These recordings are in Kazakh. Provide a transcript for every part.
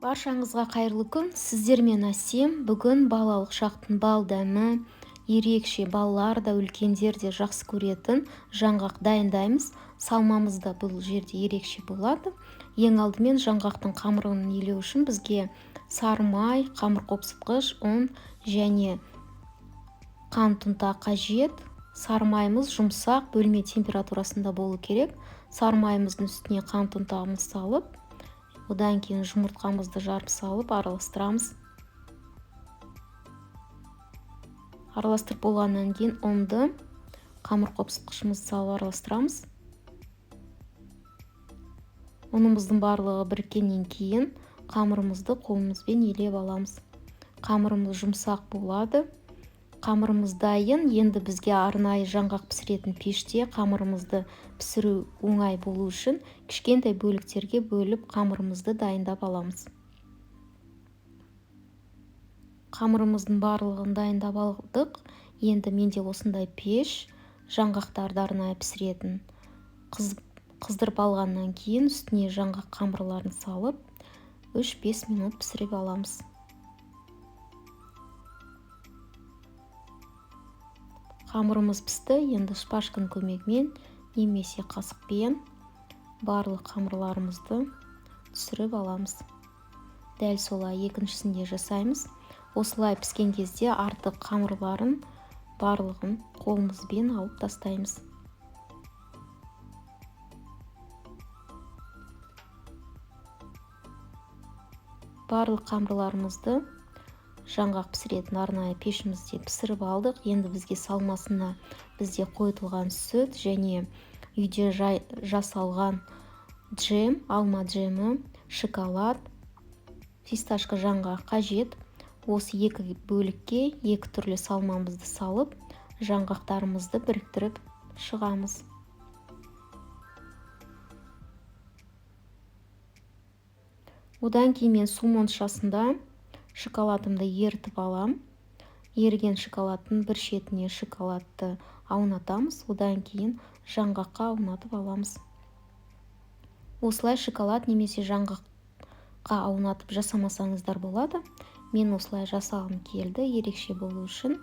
Баршаңызға қайырлы күн. Сіздермен Әсем. Бүгін балалық шақтың бал дәмі, ерекше балалар да үлкендер де жақсы көретін жаңғақ дайындаймыз. Салмамыз да бұл жерде ерекше болады. Ең алдымен жаңғақтың қамырын елеу үшін бізге сары май, қамыр қопсытқыш, ұн және қант ұнтақ қажет. Сары майымыз жұмсақ, бөлме температурасында болу керек. Сары майымыздың үстіне қант ұнтағымызды салып, одан кейін жұмыртқамызды жарып салып араластырамыз. Араластырып болғаннан кейін ұнды қамыр қопсытқышымызды салып араластырамыз. Ұнымыздың барлығы біріккеннен кейін қамырымызды қолымызбен елеп аламыз. Қамырымыз жұмсақ болады. Қамырымыз дайын. Енді бізге арнайы жаңғақ пісіретін пеште қамырымызды пісіру оңай болу үшін кішкентай бөліктерге бөліп қамырымызды дайындап аламыз. Қамырымыздың барлығын дайындап алдық. Енді менде осындай пеш, жаңғақтарды арнайы пісіретін. Қыздырып алғаннан кейін үстіне жаңғақ қамырларын салып 3-5 минут пісіріп аламыз. Қамырымыз пісті. Енді шпажканың көмегімен немесе қасықпен барлық қамырларымызды түсіріп аламыз. Дәл солай екіншісінде жасаймыз. Осылай піскен кезде артық қамырларын барлығын қолымызбен алып тастаймыз. Барлық қамырларымызды жаңғақ пісіретін арнайы пешімізде пісіріп алдық. Енді бізге салмасына бізде қойытылған сүт және үйде жасалған джем, алма джемі, шоколад, фисташка жаңғақ қажет. Осы екі бөлікке екі түрлі салмамызды салып, жаңғақтарымызды біріктіріп шығамыз. Одан кейін мен су моншасында шоколадымды ерітіп алам. Еріген шоколадтың бір шетіне шоколадты аунатамыз. Одан кейін жаңғаққа аунатып аламыз. Осылай шоколад немесе жаңғаққа аунатып жасамасаңыздар болады. Мен осылай жасағым келді, ерекше болу үшін.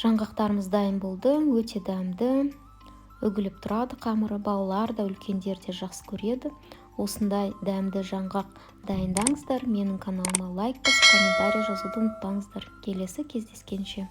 Жаңғақтарымыз дайын болды. Өте дәмді, үгіліп тұрады қамыры. Балалар да үлкендер де жақсы көреді. Осындай дәмді жаңғақ дайындаңыздар. Менің каналыма лайк басып, комментарий жазуды ұмытпаңыздар. Келесі кездескенше.